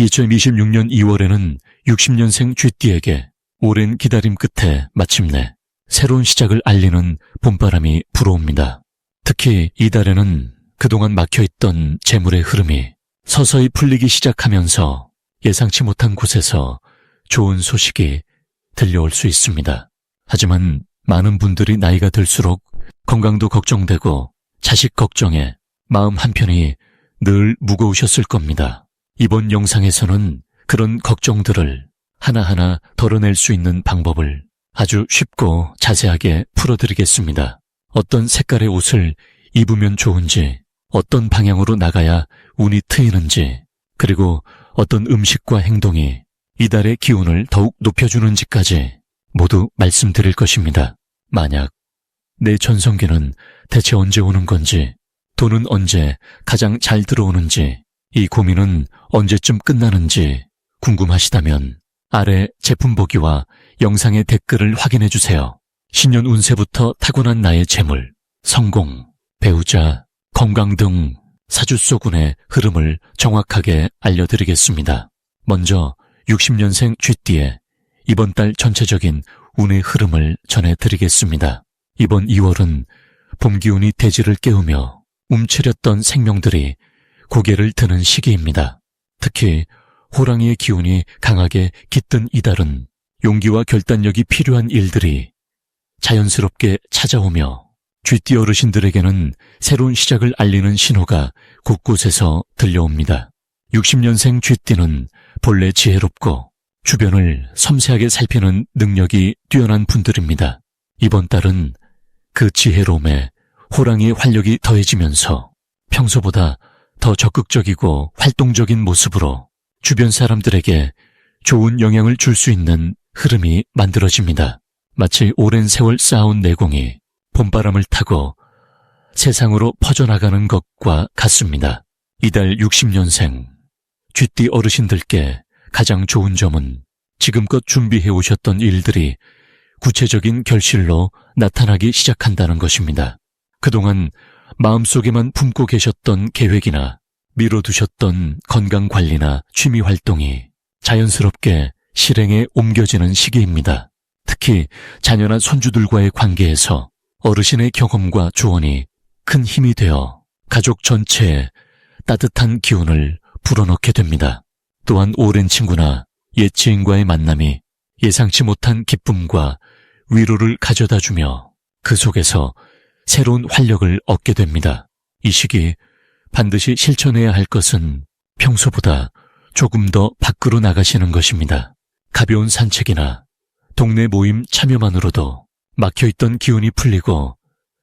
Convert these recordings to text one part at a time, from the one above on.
2026년 2월에는 60년생 쥐띠에게 오랜 기다림 끝에 마침내 새로운 시작을 알리는 봄바람이 불어옵니다. 특히 이달에는 그동안 막혀있던 재물의 흐름이 서서히 풀리기 시작하면서 예상치 못한 곳에서 좋은 소식이 들려올 수 있습니다. 하지만 많은 분들이 나이가 들수록 건강도 걱정되고 자식 걱정에 마음 한편이 늘 무거우셨을 겁니다. 이번 영상에서는 그런 걱정들을 하나하나 덜어낼 수 있는 방법을 아주 쉽고 자세하게 풀어드리겠습니다. 어떤 색깔의 옷을 입으면 좋은지, 어떤 방향으로 나가야 운이 트이는지, 그리고 어떤 음식과 행동이 이달의 기운을 더욱 높여주는지까지 모두 말씀드릴 것입니다. 만약 내 전성기는 대체 언제 오는 건지, 돈은 언제 가장 잘 들어오는지, 이 고민은 언제쯤 끝나는지 궁금하시다면 아래 제품 보기와 영상의 댓글을 확인해주세요. 신년 운세부터 타고난 나의 재물, 성공, 배우자, 건강 등 사주소군의 흐름을 정확하게 알려드리겠습니다. 먼저 60년생 쥐띠의 이번 달 전체적인 운의 흐름을 전해드리겠습니다. 이번 2월은 봄 기운이 대지를 깨우며 움츠렸던 생명들이 고개를 드는 시기입니다. 특히 호랑이의 기운이 강하게 깃든 이달은 용기와 결단력이 필요한 일들이 자연스럽게 찾아오며 쥐띠 어르신들에게는 새로운 시작을 알리는 신호가 곳곳에서 들려옵니다. 60년생 쥐띠는 본래 지혜롭고 주변을 섬세하게 살피는 능력이 뛰어난 분들입니다. 이번 달은 그 지혜로움에 호랑이의 활력이 더해지면서 평소보다 더 적극적이고 활동적인 모습으로 주변 사람들에게 좋은 영향을 줄 수 있는 흐름이 만들어집니다. 마치 오랜 세월 쌓아온 내공이 봄바람을 타고 세상으로 퍼져나가는 것과 같습니다. 이달 60년생 쥐띠 어르신들께 가장 좋은 점은 지금껏 준비해 오셨던 일들이 구체적인 결실로 나타나기 시작한다는 것입니다. 그동안 마음속에만 품고 계셨던 계획이나 미뤄두셨던 건강관리나 취미활동이 자연스럽게 실행에 옮겨지는 시기입니다. 특히 자녀나 손주들과의 관계에서 어르신의 경험과 조언이 큰 힘이 되어 가족 전체에 따뜻한 기운을 불어넣게 됩니다. 또한 오랜 친구나 옛 지인과의 만남이 예상치 못한 기쁨과 위로를 가져다주며 그 속에서 새로운 활력을 얻게 됩니다. 이 시기 반드시 실천해야 할 것은 평소보다 조금 더 밖으로 나가시는 것입니다. 가벼운 산책이나 동네 모임 참여만으로도 막혀있던 기운이 풀리고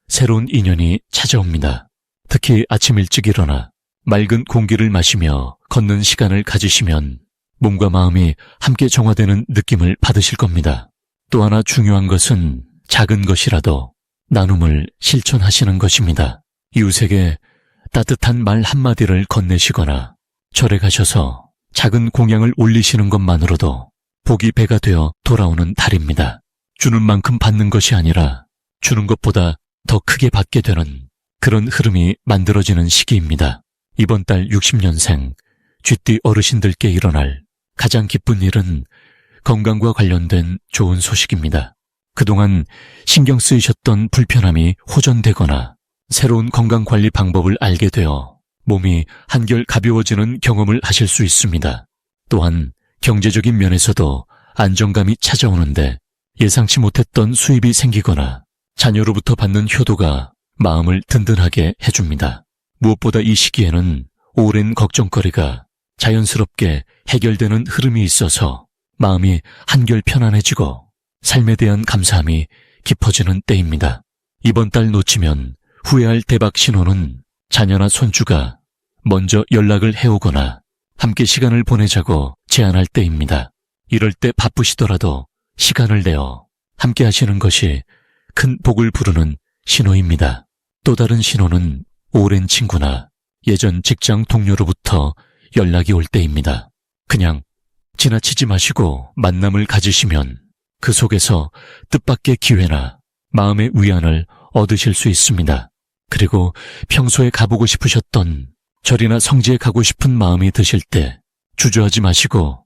새로운 인연이 찾아옵니다. 특히 아침 일찍 일어나 맑은 공기를 마시며 걷는 시간을 가지시면 몸과 마음이 함께 정화되는 느낌을 받으실 겁니다. 또 하나 중요한 것은 작은 것이라도 나눔을 실천하시는 것입니다. 이웃에게 따뜻한 말 한마디를 건네시거나 절에 가셔서 작은 공양을 올리시는 것만으로도 복이 배가 되어 돌아오는 달입니다. 주는 만큼 받는 것이 아니라 주는 것보다 더 크게 받게 되는 그런 흐름이 만들어지는 시기입니다. 이번 달 60년생 쥐띠 어르신들께 일어날 가장 기쁜 일은 건강과 관련된 좋은 소식입니다. 그동안 신경 쓰이셨던 불편함이 호전되거나 새로운 건강관리 방법을 알게 되어 몸이 한결 가벼워지는 경험을 하실 수 있습니다. 또한 경제적인 면에서도 안정감이 찾아오는데 예상치 못했던 수입이 생기거나 자녀로부터 받는 효도가 마음을 든든하게 해줍니다. 무엇보다 이 시기에는 오랜 걱정거리가 자연스럽게 해결되는 흐름이 있어서 마음이 한결 편안해지고 삶에 대한 감사함이 깊어지는 때입니다. 이번 달 놓치면 후회할 대박 신호는 자녀나 손주가 먼저 연락을 해오거나 함께 시간을 보내자고 제안할 때입니다. 이럴 때 바쁘시더라도 시간을 내어 함께 하시는 것이 큰 복을 부르는 신호입니다. 또 다른 신호는 오랜 친구나 예전 직장 동료로부터 연락이 올 때입니다. 그냥 지나치지 마시고 만남을 가지시면 그 속에서 뜻밖의 기회나 마음의 위안을 얻으실 수 있습니다. 그리고 평소에 가보고 싶으셨던 절이나 성지에 가고 싶은 마음이 드실 때 주저하지 마시고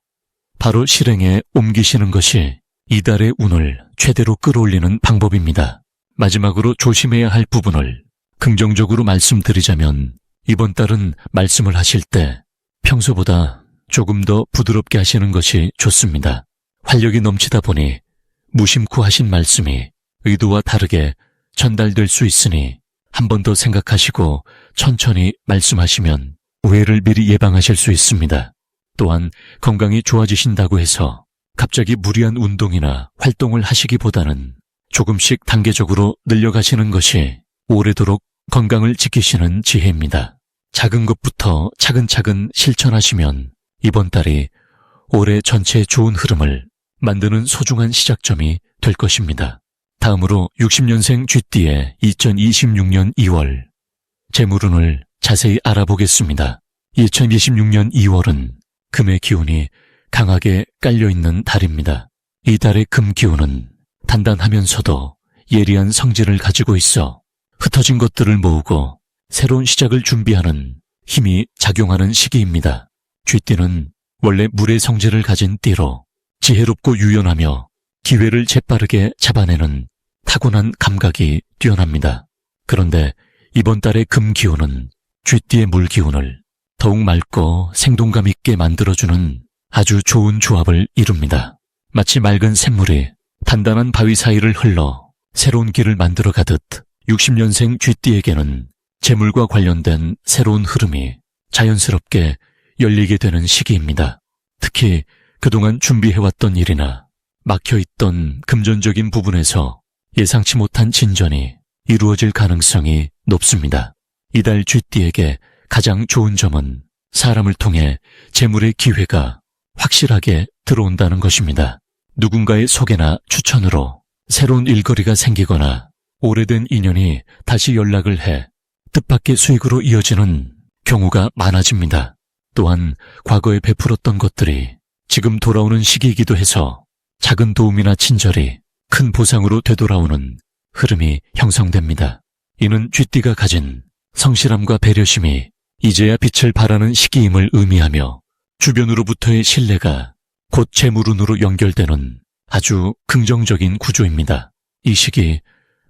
바로 실행에 옮기시는 것이 이달의 운을 최대로 끌어올리는 방법입니다. 마지막으로 조심해야 할 부분을 긍정적으로 말씀드리자면 이번 달은 말씀을 하실 때 평소보다 조금 더 부드럽게 하시는 것이 좋습니다. 활력이 넘치다 보니 무심코 하신 말씀이 의도와 다르게 전달될 수 있으니 한 번 더 생각하시고 천천히 말씀하시면 오해를 미리 예방하실 수 있습니다. 또한 건강이 좋아지신다고 해서 갑자기 무리한 운동이나 활동을 하시기보다는 조금씩 단계적으로 늘려가시는 것이 오래도록 건강을 지키시는 지혜입니다. 작은 것부터 차근차근 실천하시면 이번 달이 올해 전체의 좋은 흐름을 만드는 소중한 시작점이 될 것입니다. 다음으로 60년생 쥐띠의 2026년 2월 재물운을 자세히 알아보겠습니다. 2026년 2월은 금의 기운이 강하게 깔려있는 달입니다. 이 달의 금 기운은 단단하면서도 예리한 성질을 가지고 있어 흩어진 것들을 모으고 새로운 시작을 준비하는 힘이 작용하는 시기입니다. 쥐띠는 원래 물의 성질을 가진 띠로 지혜롭고 유연하며 기회를 재빠르게 잡아내는 타고난 감각이 뛰어납니다. 그런데 이번 달의 금 기운은 쥐띠의 물 기운을 더욱 맑고 생동감 있게 만들어주는 아주 좋은 조합을 이룹니다. 마치 맑은 샘물이 단단한 바위 사이를 흘러 새로운 길을 만들어 가듯 60년생 쥐띠에게는 재물과 관련된 새로운 흐름이 자연스럽게 열리게 되는 시기입니다. 특히 그동안 준비해왔던 일이나 막혀있던 금전적인 부분에서 예상치 못한 진전이 이루어질 가능성이 높습니다. 이달 쥐띠에게 가장 좋은 점은 사람을 통해 재물의 기회가 확실하게 들어온다는 것입니다. 누군가의 소개나 추천으로 새로운 일거리가 생기거나 오래된 인연이 다시 연락을 해 뜻밖의 수익으로 이어지는 경우가 많아집니다. 또한 과거에 베풀었던 것들이 지금 돌아오는 시기이기도 해서 작은 도움이나 친절이 큰 보상으로 되돌아오는 흐름이 형성됩니다. 이는 쥐띠가 가진 성실함과 배려심이 이제야 빛을 발하는 시기임을 의미하며 주변으로부터의 신뢰가 곧 재물운으로 연결되는 아주 긍정적인 구조입니다. 이 시기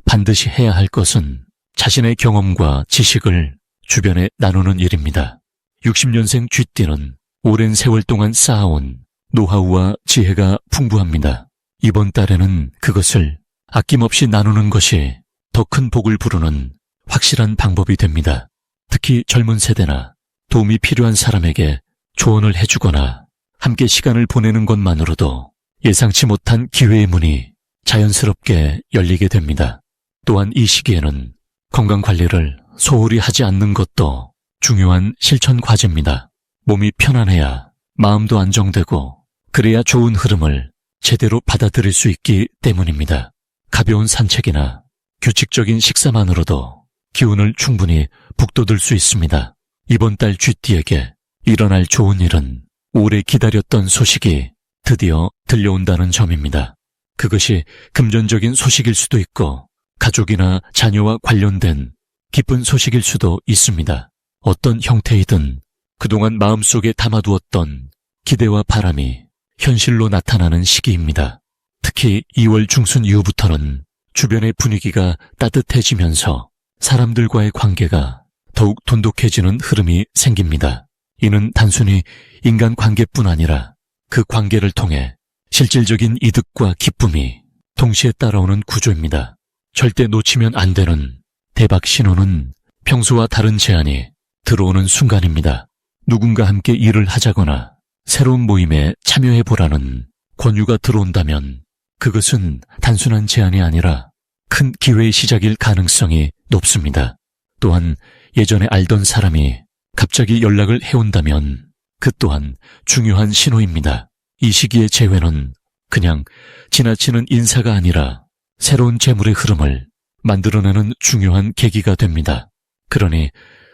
반드시 해야 할 것은 자신의 경험과 지식을 주변에 나누는 일입니다. 60년생 쥐띠는 오랜 세월 동안 쌓아온 노하우와 지혜가 풍부합니다. 이번 달에는 그것을 아낌없이 나누는 것이 더 큰 복을 부르는 확실한 방법이 됩니다. 특히 젊은 세대나 도움이 필요한 사람에게 조언을 해주거나 함께 시간을 보내는 것만으로도 예상치 못한 기회의 문이 자연스럽게 열리게 됩니다. 또한 이 시기에는 건강관리를 소홀히 하지 않는 것도 중요한 실천 과제입니다. 몸이 편안해야 마음도 안정되고 그래야 좋은 흐름을 제대로 받아들일 수 있기 때문입니다. 가벼운 산책이나 규칙적인 식사만으로도 기운을 충분히 북돋을 수 있습니다. 이번 달 쥐띠에게 일어날 좋은 일은 오래 기다렸던 소식이 드디어 들려온다는 점입니다. 그것이 금전적인 소식일 수도 있고 가족이나 자녀와 관련된 기쁜 소식일 수도 있습니다. 어떤 형태이든 그동안 마음속에 담아두었던 기대와 바람이 현실로 나타나는 시기입니다. 특히 2월 중순 이후부터는 주변의 분위기가 따뜻해지면서 사람들과의 관계가 더욱 돈독해지는 흐름이 생깁니다. 이는 단순히 인간관계뿐 아니라 그 관계를 통해 실질적인 이득과 기쁨이 동시에 따라오는 구조입니다. 절대 놓치면 안 되는 대박 신호는 평소와 다른 제안이 들어오는 순간입니다. 누군가 함께 일을 하자거나 새로운 모임에 참여해보라는 권유가 들어온다면 그것은 단순한 제안이 아니라 큰 기회의 시작일 가능성이 높습니다. 또한 예전에 알던 사람이 갑자기 연락을 해온다면 그 또한 중요한 신호입니다. 이 시기의 재회는 그냥 지나치는 인사가 아니라 새로운 재물의 흐름을 만들어내는 중요한 계기가 됩니다. 그러니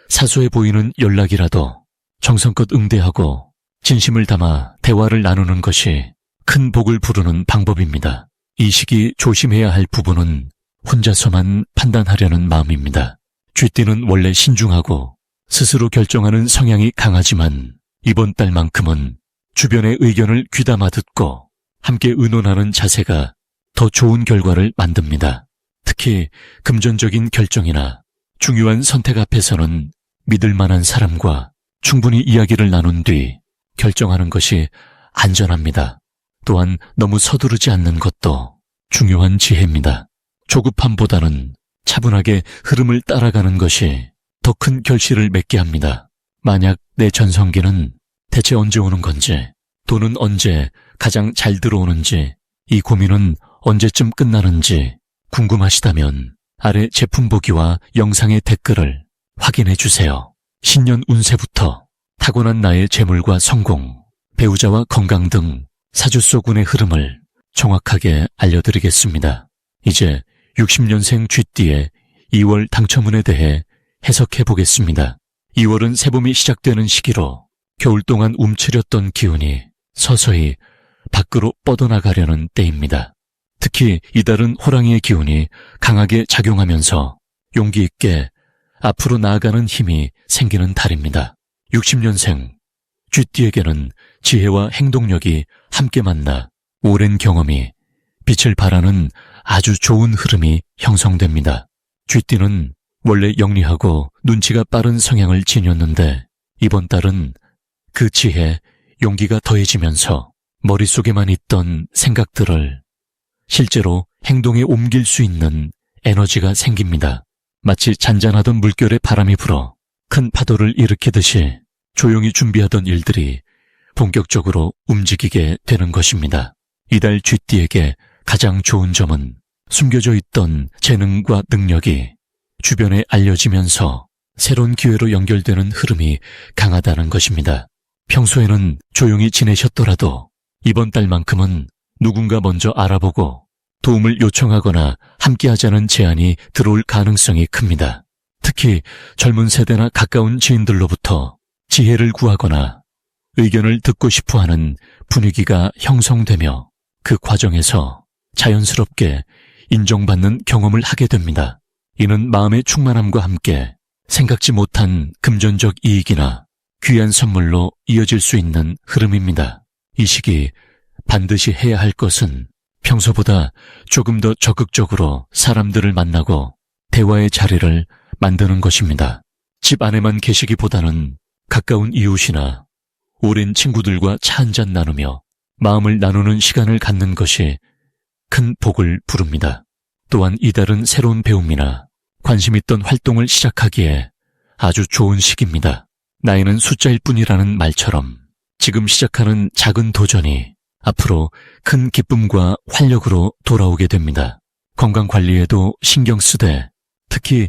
사소해 보이는 연락이라도 정성껏 응대하고 진심을 담아 대화를 나누는 것이 큰 복을 부르는 방법입니다. 이 시기 조심해야 할 부분은 혼자서만 판단하려는 마음입니다. 쥐띠는 원래 신중하고 스스로 결정하는 성향이 강하지만 이번 달만큼은 주변의 의견을 귀담아 듣고 함께 의논하는 자세가 더 좋은 결과를 만듭니다. 특히 금전적인 결정이나 중요한 선택 앞에서는 믿을 만한 사람과 충분히 이야기를 나눈 뒤 결정하는 것이 안전합니다. 또한 너무 서두르지 않는 것도 중요한 지혜입니다. 조급함보다는 차분하게 흐름을 따라가는 것이 더 큰 결실을 맺게 합니다. 만약 내 전성기는 대체 언제 오는 건지, 돈은 언제 가장 잘 들어오는지, 이 고민은 언제쯤 끝나는지 궁금하시다면 아래 제품 보기와 영상의 댓글을 확인해 주세요. 신년 운세부터 타고난 나의 재물과 성공, 배우자와 건강 등 사주속 운의 흐름을 정확하게 알려드리겠습니다. 이제 60년생 쥐띠의 2월 당첨운에 대해 해석해 보겠습니다. 2월은 새봄이 시작되는 시기로 겨울 동안 움츠렸던 기운이 서서히 밖으로 뻗어나가려는 때입니다. 특히 이달은 호랑이의 기운이 강하게 작용하면서 용기 있게 앞으로 나아가는 힘이 생기는 달입니다. 60년생 쥐띠에게는 지혜와 행동력이 함께 만나 오랜 경험이 빛을 발하는 아주 좋은 흐름이 형성됩니다. 쥐띠는 원래 영리하고 눈치가 빠른 성향을 지녔는데 이번 달은 그 지혜, 용기가 더해지면서 머릿속에만 있던 생각들을 실제로 행동에 옮길 수 있는 에너지가 생깁니다. 마치 잔잔하던 물결에 바람이 불어 큰 파도를 일으키듯이 조용히 준비하던 일들이 본격적으로 움직이게 되는 것입니다. 이달 쥐띠에게 가장 좋은 점은 숨겨져 있던 재능과 능력이 주변에 알려지면서 새로운 기회로 연결되는 흐름이 강하다는 것입니다. 평소에는 조용히 지내셨더라도 이번 달만큼은 누군가 먼저 알아보고 도움을 요청하거나 함께하자는 제안이 들어올 가능성이 큽니다. 특히 젊은 세대나 가까운 지인들로부터 지혜를 구하거나 의견을 듣고 싶어하는 분위기가 형성되며 그 과정에서 자연스럽게 인정받는 경험을 하게 됩니다. 이는 마음의 충만함과 함께 생각지 못한 금전적 이익이나 귀한 선물로 이어질 수 있는 흐름입니다. 이 시기 반드시 해야 할 것은 평소보다 조금 더 적극적으로 사람들을 만나고 대화의 자리를 만드는 것입니다. 집 안에만 계시기보다는 가까운 이웃이나 오랜 친구들과 차 한잔 나누며 마음을 나누는 시간을 갖는 것이 큰 복을 부릅니다. 또한 이달은 새로운 배움이나 관심 있던 활동을 시작하기에 아주 좋은 시기입니다. 나이는 숫자일 뿐이라는 말처럼 지금 시작하는 작은 도전이 앞으로 큰 기쁨과 활력으로 돌아오게 됩니다. 건강관리에도 신경 쓰되 특히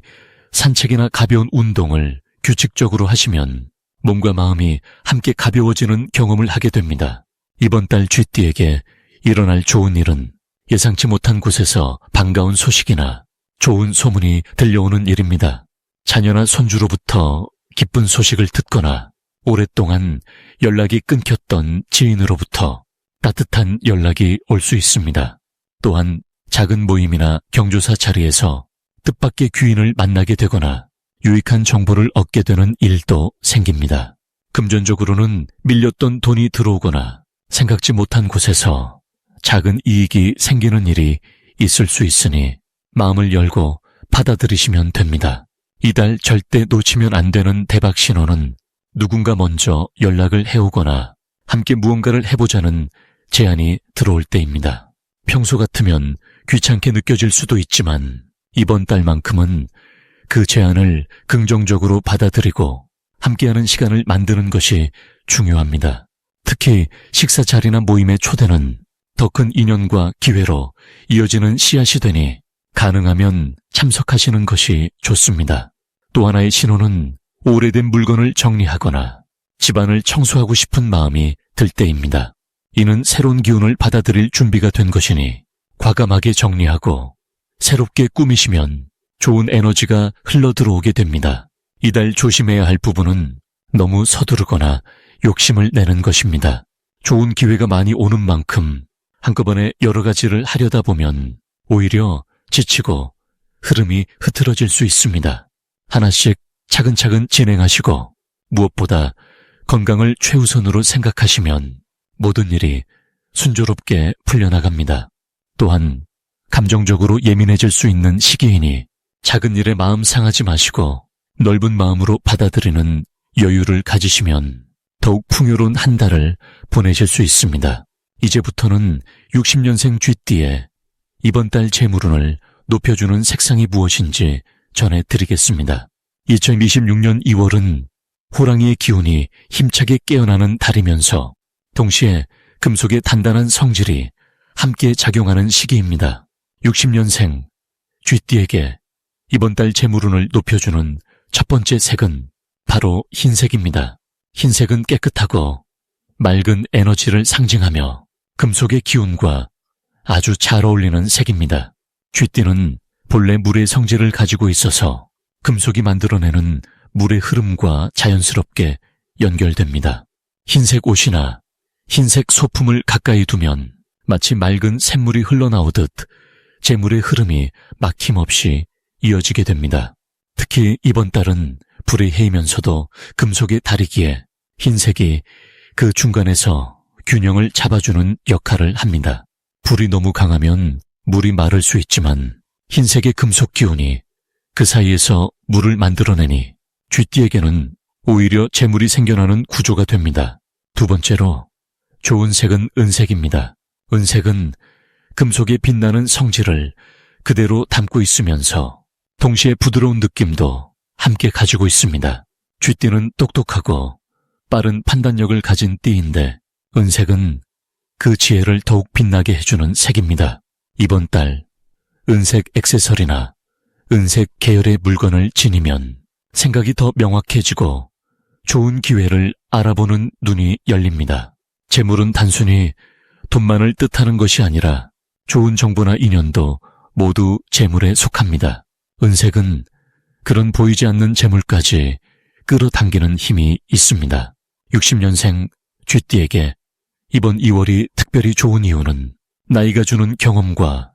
산책이나 가벼운 운동을 규칙적으로 하시면 몸과 마음이 함께 가벼워지는 경험을 하게 됩니다. 이번 달 쥐띠에게 일어날 좋은 일은 예상치 못한 곳에서 반가운 소식이나 좋은 소문이 들려오는 일입니다. 자녀나 손주로부터 기쁜 소식을 듣거나 오랫동안 연락이 끊겼던 지인으로부터 따뜻한 연락이 올 수 있습니다. 또한 작은 모임이나 경조사 자리에서 뜻밖의 귀인을 만나게 되거나 유익한 정보를 얻게 되는 일도 생깁니다. 금전적으로는 밀렸던 돈이 들어오거나 생각지 못한 곳에서 작은 이익이 생기는 일이 있을 수 있으니 마음을 열고 받아들이시면 됩니다. 이달 절대 놓치면 안 되는 대박 신호는 누군가 먼저 연락을 해오거나 함께 무언가를 해보자는 제안이 들어올 때입니다. 평소 같으면 귀찮게 느껴질 수도 있지만 이번 달만큼은 그 제안을 긍정적으로 받아들이고 함께하는 시간을 만드는 것이 중요합니다. 특히 식사 자리나 모임의 초대는 더 큰 인연과 기회로 이어지는 씨앗이 되니 가능하면 참석하시는 것이 좋습니다. 또 하나의 신호는 오래된 물건을 정리하거나 집안을 청소하고 싶은 마음이 들 때입니다. 이는 새로운 기운을 받아들일 준비가 된 것이니 과감하게 정리하고 새롭게 꾸미시면 좋은 에너지가 흘러들어오게 됩니다. 이달 조심해야 할 부분은 너무 서두르거나 욕심을 내는 것입니다. 좋은 기회가 많이 오는 만큼 한꺼번에 여러 가지를 하려다 보면 오히려 지치고 흐름이 흐트러질 수 있습니다. 하나씩 차근차근 진행하시고 무엇보다 건강을 최우선으로 생각하시면 모든 일이 순조롭게 풀려나갑니다. 또한 감정적으로 예민해질 수 있는 시기이니 작은 일에 마음 상하지 마시고 넓은 마음으로 받아들이는 여유를 가지시면 더욱 풍요로운 한 달을 보내실 수 있습니다. 이제부터는 60년생 쥐띠에 이번 달 재물운을 높여주는 색상이 무엇인지 전해드리겠습니다. 2026년 2월은 호랑이의 기운이 힘차게 깨어나는 달이면서 동시에 금속의 단단한 성질이 함께 작용하는 시기입니다. 60년생 쥐띠에게 이번 달 재물운을 높여주는 첫 번째 색은 바로 흰색입니다. 흰색은 깨끗하고 맑은 에너지를 상징하며 금속의 기운과 아주 잘 어울리는 색입니다. 쥐띠는 본래 물의 성질을 가지고 있어서 금속이 만들어내는 물의 흐름과 자연스럽게 연결됩니다. 흰색 옷이나 흰색 소품을 가까이 두면 마치 맑은 샘물이 흘러나오듯 재물의 흐름이 막힘없이 이어지게 됩니다. 특히 이번 달은 불의 해이면서도 금속의 달이기에 흰색이 그 중간에서 균형을 잡아주는 역할을 합니다. 불이 너무 강하면 물이 마를 수 있지만 흰색의 금속 기운이 그 사이에서 물을 만들어내니 쥐띠에게는 오히려 재물이 생겨나는 구조가 됩니다. 두 번째로 좋은 색은 은색입니다. 은색은 금속의 빛나는 성질을 그대로 담고 있으면서 동시에 부드러운 느낌도 함께 가지고 있습니다. 쥐띠는 똑똑하고 빠른 판단력을 가진 띠인데 은색은 그 지혜를 더욱 빛나게 해주는 색입니다. 이번 달 은색 액세서리나 은색 계열의 물건을 지니면 생각이 더 명확해지고 좋은 기회를 알아보는 눈이 열립니다. 재물은 단순히 돈만을 뜻하는 것이 아니라 좋은 정보나 인연도 모두 재물에 속합니다. 은색은 그런 보이지 않는 재물까지 끌어당기는 힘이 있습니다. 60년생 쥐띠에게 이번 2월이 특별히 좋은 이유는 나이가 주는 경험과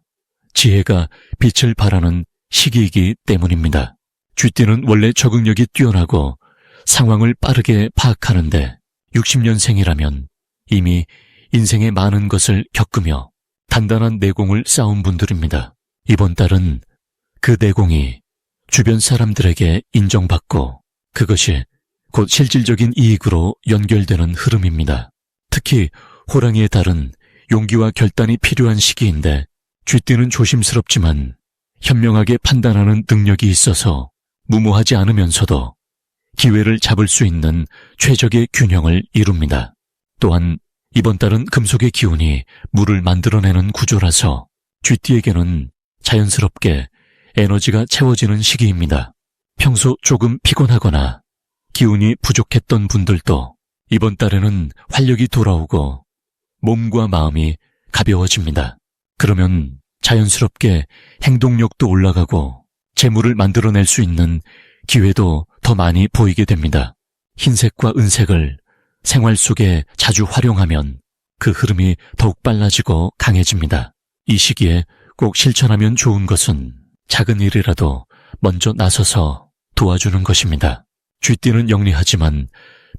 지혜가 빛을 발하는 시기이기 때문입니다. 쥐띠는 원래 적응력이 뛰어나고 상황을 빠르게 파악하는데 60년생이라면 이미 인생의 많은 것을 겪으며 단단한 내공을 쌓은 분들입니다. 이번 달은 그 내공이 주변 사람들에게 인정받고 그것이 곧 실질적인 이익으로 연결되는 흐름입니다. 특히 호랑이의 달은 용기와 결단이 필요한 시기인데 쥐띠는 조심스럽지만 현명하게 판단하는 능력이 있어서 무모하지 않으면서도 기회를 잡을 수 있는 최적의 균형을 이룹니다. 또한 이번 달은 금속의 기운이 물을 만들어내는 구조라서 쥐띠에게는 자연스럽게 에너지가 채워지는 시기입니다. 평소 조금 피곤하거나 기운이 부족했던 분들도 이번 달에는 활력이 돌아오고 몸과 마음이 가벼워집니다. 그러면 자연스럽게 행동력도 올라가고 재물을 만들어낼 수 있는 기회도 더 많이 보이게 됩니다. 흰색과 은색을 생활 속에 자주 활용하면 그 흐름이 더욱 빨라지고 강해집니다. 이 시기에 꼭 실천하면 좋은 것은 작은 일이라도 먼저 나서서 도와주는 것입니다. 쥐띠는 영리하지만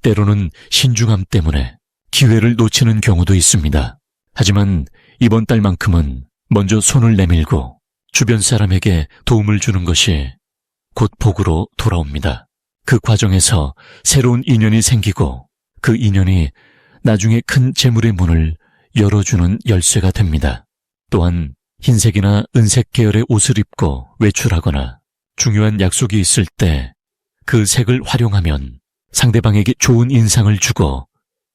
때로는 신중함 때문에 기회를 놓치는 경우도 있습니다. 하지만 이번 달만큼은 먼저 손을 내밀고 주변 사람에게 도움을 주는 것이 곧 복으로 돌아옵니다. 그 과정에서 새로운 인연이 생기고 그 인연이 나중에 큰 재물의 문을 열어주는 열쇠가 됩니다. 또한 흰색이나 은색 계열의 옷을 입고 외출하거나 중요한 약속이 있을 때 그 색을 활용하면 상대방에게 좋은 인상을 주고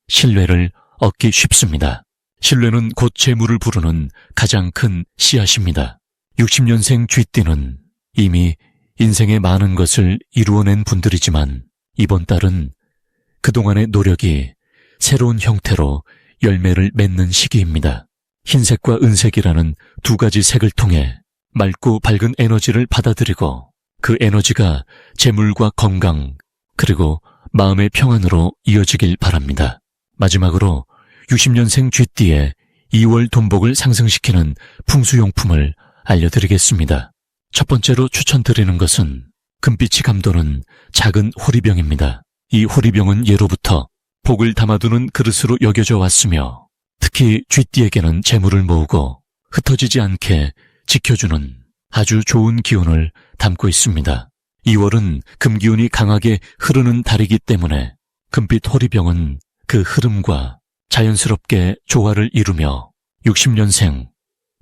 신뢰를 얻기 쉽습니다. 신뢰는 곧 재물을 부르는 가장 큰 씨앗입니다. 60년생 쥐띠는 이미 인생의 많은 것을 이루어낸 분들이지만 이번 달은 그동안의 노력이 새로운 형태로 열매를 맺는 시기입니다. 흰색과 은색이라는 두 가지 색을 통해 맑고 밝은 에너지를 받아들이고 그 에너지가 재물과 건강 그리고 마음의 평안으로 이어지길 바랍니다. 마지막으로 60년생 쥐띠의 2월 돈복을 상승시키는 풍수용품을 알려드리겠습니다. 첫 번째로 추천드리는 것은 금빛이 감도는 작은 호리병입니다. 이 호리병은 예로부터 복을 담아두는 그릇으로 여겨져 왔으며 특히 쥐띠에게는 재물을 모으고 흩어지지 않게 지켜주는 아주 좋은 기운을 담고 있습니다. 2월은 금기운이 강하게 흐르는 달이기 때문에 금빛 호리병은 그 흐름과 자연스럽게 조화를 이루며 60년생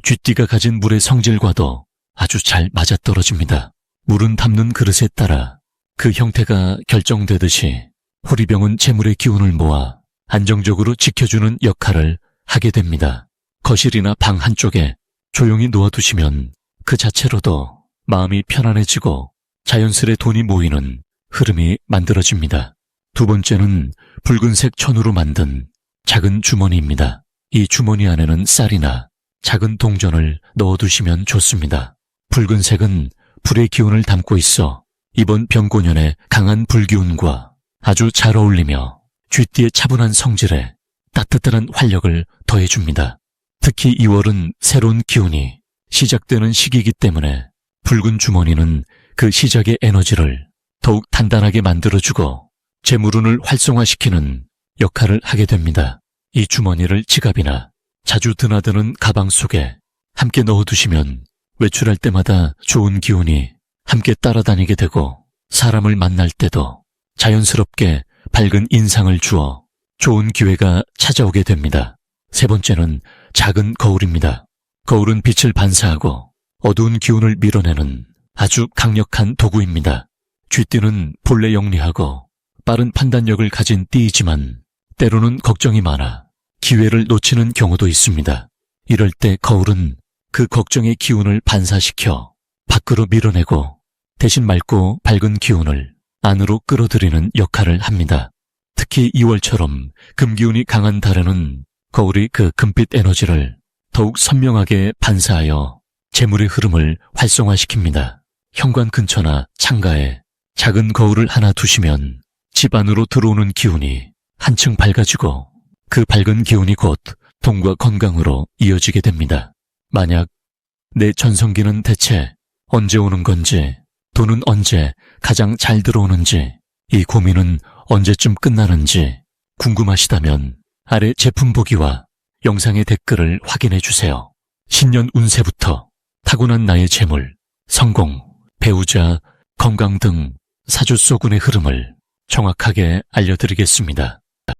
쥐띠가 가진 물의 성질과도 아주 잘 맞아떨어집니다. 물은 담는 그릇에 따라 그 형태가 결정되듯이 호리병은 재물의 기운을 모아 안정적으로 지켜주는 역할을 하게 됩니다. 거실이나 방 한쪽에 조용히 놓아두시면 그 자체로도 마음이 편안해지고 자연스레 돈이 모이는 흐름이 만들어집니다. 두 번째는 붉은색 천으로 만든 작은 주머니입니다. 이 주머니 안에는 쌀이나 작은 동전을 넣어두시면 좋습니다. 붉은색은 불의 기운을 담고 있어 이번 병고년의 강한 불기운과 아주 잘 어울리며 쥐띠의 차분한 성질에 따뜻한 활력을 더해줍니다. 특히 2월은 새로운 기운이 시작되는 시기이기 때문에 붉은 주머니는 그 시작의 에너지를 더욱 단단하게 만들어주고 재물운을 활성화시키는 역할을 하게 됩니다. 이 주머니를 지갑이나 자주 드나드는 가방 속에 함께 넣어두시면 외출할 때마다 좋은 기운이 함께 따라다니게 되고 사람을 만날 때도 자연스럽게 밝은 인상을 주어 좋은 기회가 찾아오게 됩니다. 세 번째는 작은 거울입니다. 거울은 빛을 반사하고 어두운 기운을 밀어내는 아주 강력한 도구입니다. 쥐띠는 본래 영리하고 빠른 판단력을 가진 띠이지만 때로는 걱정이 많아 기회를 놓치는 경우도 있습니다. 이럴 때 거울은 그 걱정의 기운을 반사시켜 밖으로 밀어내고 대신 맑고 밝은 기운을 안으로 끌어들이는 역할을 합니다. 특히 2월처럼 금기운이 강한 달에는 거울이 그 금빛 에너지를 더욱 선명하게 반사하여 재물의 흐름을 활성화시킵니다. 현관 근처나 창가에 작은 거울을 하나 두시면 집 안으로 들어오는 기운이 한층 밝아지고 그 밝은 기운이 곧 돈과 건강으로 이어지게 됩니다. 만약 내 전성기는 대체 언제 오는 건지, 돈은 언제 가장 잘 들어오는지, 이 고민은 언제쯤 끝나는지 궁금하시다면 아래 제품 보기와 영상의 댓글을 확인해 주세요. 신년 운세부터 타고난 나의 재물, 성공, 배우자, 건강 등 사주소군의 흐름을 정확하게 알려드리겠습니다.